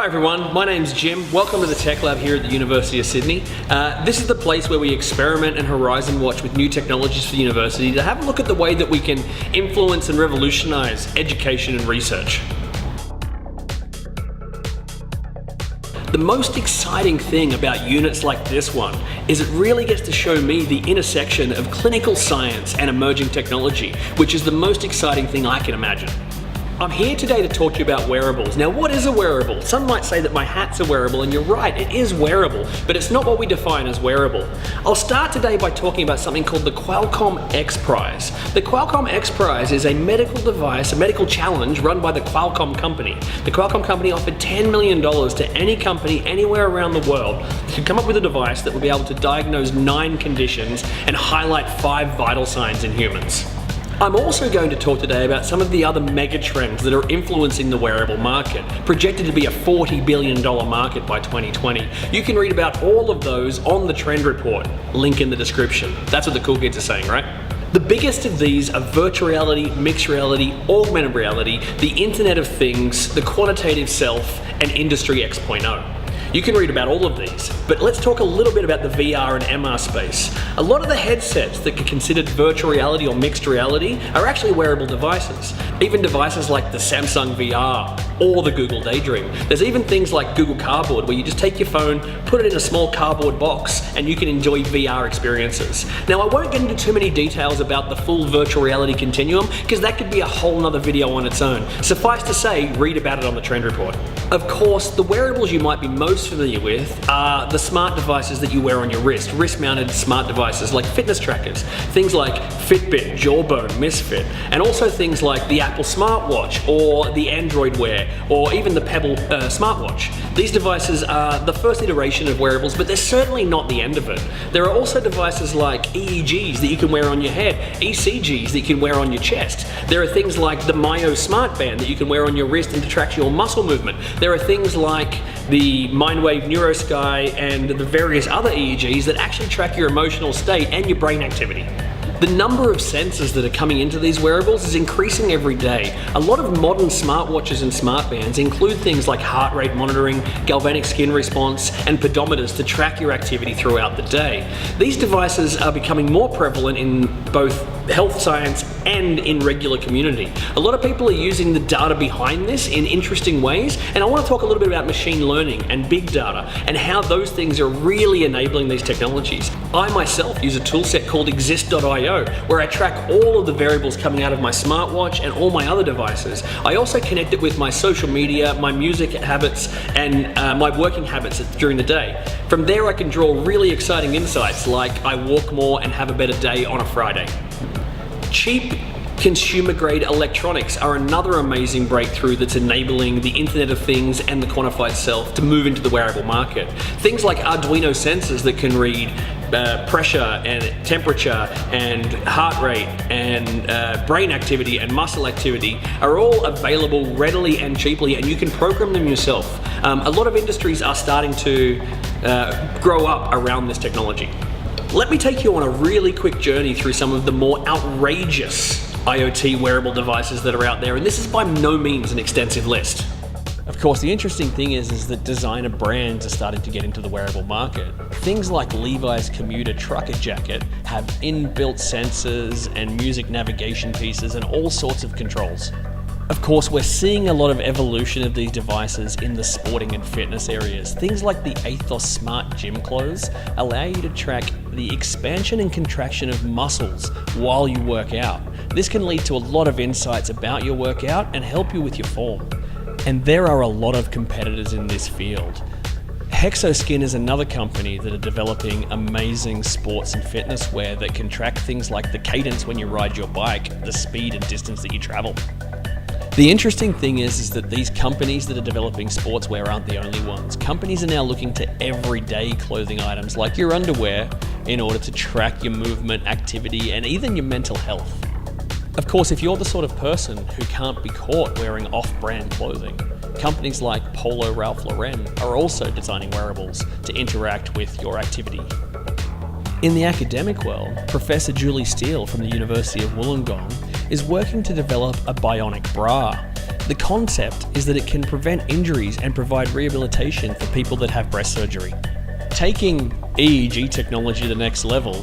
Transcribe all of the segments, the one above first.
Hi everyone, my name's Jim. Welcome to the Tech Lab here at the University of Sydney. This is the place where we experiment and horizon watch with new technologies for the university to have a look at the way that we can influence and revolutionise education and research. The most exciting thing about units like this one is it really gets to show me the intersection of clinical science and emerging technology, which is the most exciting thing I can imagine. I'm here today to talk to you about wearables. Now, what is a wearable? Some might say that my hat's a wearable, and you're right, it is wearable, but it's not what we define as wearable. I'll start today by talking about something called the Qualcomm X Prize. The Qualcomm X Prize is a medical device, a medical challenge run by the Qualcomm company. The Qualcomm company offered $10 million to any company anywhere around the world that could come up with a device that would be able to diagnose 9 conditions and highlight 5 vital signs in humans. I'm also going to talk today about some of the other mega trends that are influencing the wearable market, projected to be a $40 billion market by 2020. You can read about all of those on the trend report, link in the description. That's what the cool kids are saying, right? The biggest of these are virtual reality, mixed reality, augmented reality, the Internet of Things, the quantitative self, and Industry X.0. You can read about all of these, but let's talk a little bit about the VR and MR space. A lot of the headsets that are considered virtual reality or mixed reality are actually wearable devices. Even devices like the Samsung VR or the Google Daydream. There's even things like Google Cardboard where you just take your phone, put it in a small cardboard box, and you can enjoy VR experiences. Now, I won't get into too many details about the full virtual reality continuum because that could be a whole nother video on its own. Suffice to say, read about it on the trend report. Of course, the wearables you might be most familiar with are the smart devices that you wear on your wrist-mounted smart devices like fitness trackers, things like Fitbit, Jawbone, Misfit, and also things like the Apple smartwatch or the Android Wear or even the Pebble smartwatch. These devices are the first iteration of wearables, but they're certainly not the end of it. There are also devices like EEGs that you can wear on your head, ECGs that you can wear on your chest. There are things like the Myo Smart Band that you can wear on your wrist and to track your muscle movement. There are things like the Mindwave NeuroSky and the various other EEGs that actually track your emotional state and your brain activity. The number of sensors that are coming into these wearables is increasing every day. A lot of modern smartwatches and smartbands include things like heart rate monitoring, galvanic skin response, and pedometers to track your activity throughout the day. These devices are becoming more prevalent in both health science and in regular community. A lot of people are using the data behind this in interesting ways, and I want to talk a little bit about machine learning and big data and how those things are really enabling these technologies. I myself use a toolset called exist.io where I track all of the variables coming out of my smartwatch and all my other devices. I also connect it with my social media, my music habits, and my working habits during the day. From there I can draw really exciting insights like I walk more and have a better day on a Friday. Cheap consumer-grade electronics are another amazing breakthrough that's enabling the Internet of Things and the quantified self to move into the wearable market. Things like Arduino sensors that can read pressure and temperature and heart rate and brain activity and muscle activity are all available readily and cheaply, and you can program them yourself. A lot of industries are starting to grow up around this technology. Let me take you on a really quick journey through some of the more outrageous IoT wearable devices that are out there, and this is by no means an extensive list. Of course, the interesting thing is that designer brands are starting to get into the wearable market. Things like Levi's commuter trucker jacket have inbuilt sensors and music navigation pieces and all sorts of controls. Of course, we're seeing a lot of evolution of these devices in the sporting and fitness areas. Things like the Athos Smart Gym Clothes allow you to track the expansion and contraction of muscles while you work out. This can lead to a lot of insights about your workout and help you with your form. And there are a lot of competitors in this field. Hexoskin is another company that are developing amazing sports and fitness wear that can track things like the cadence when you ride your bike, the speed and distance that you travel. The interesting thing is that these companies that are developing sportswear aren't the only ones. Companies are now looking to everyday clothing items like your underwear in order to track your movement, activity, and even your mental health. Of course, if you're the sort of person who can't be caught wearing off-brand clothing, companies like Polo Ralph Lauren are also designing wearables to interact with your activity. In the academic world, Professor Julie Steele from the University of Wollongong is working to develop a bionic bra. The concept is that it can prevent injuries and provide rehabilitation for people that have breast surgery. Taking EEG technology to the next level,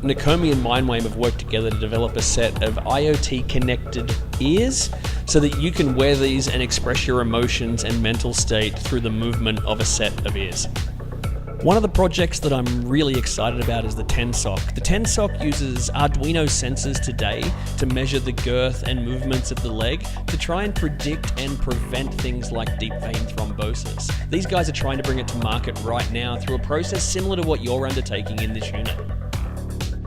Nakomi and Mindwave have worked together to develop a set of IoT-connected ears so that you can wear these and express your emotions and mental state through the movement of a set of ears. One of the projects that I'm really excited about is the TenSock. The TenSock uses Arduino sensors today to measure the girth and movements of the leg to try and predict and prevent things like deep vein thrombosis. These guys are trying to bring it to market right now through a process similar to what you're undertaking in this unit.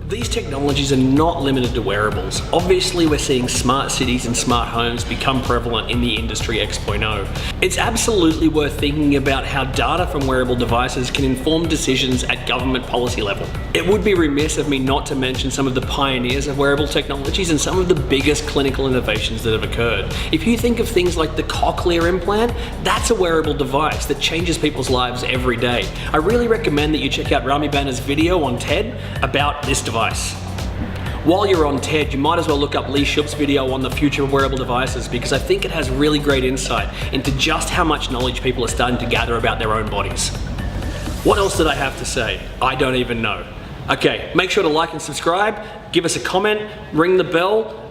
These technologies are not limited to wearables. Obviously, we're seeing smart cities and smart homes become prevalent in the Industry X.0. It's absolutely worth thinking about how data from wearable devices can inform decisions at government policy level. It would be remiss of me not to mention some of the pioneers of wearable technologies and some of the biggest clinical innovations that have occurred. If you think of things like the cochlear implant, that's a wearable device that changes people's lives every day. I really recommend that you check out Rami Banner's video on TED about this device. While you're on TED, you might as well look up Lee Shup's video on the future of wearable devices because I think it has really great insight into just how much knowledge people are starting to gather about their own bodies. What else did I have to say? I don't even know. Okay, make sure to like and subscribe, give us a comment, ring the bell,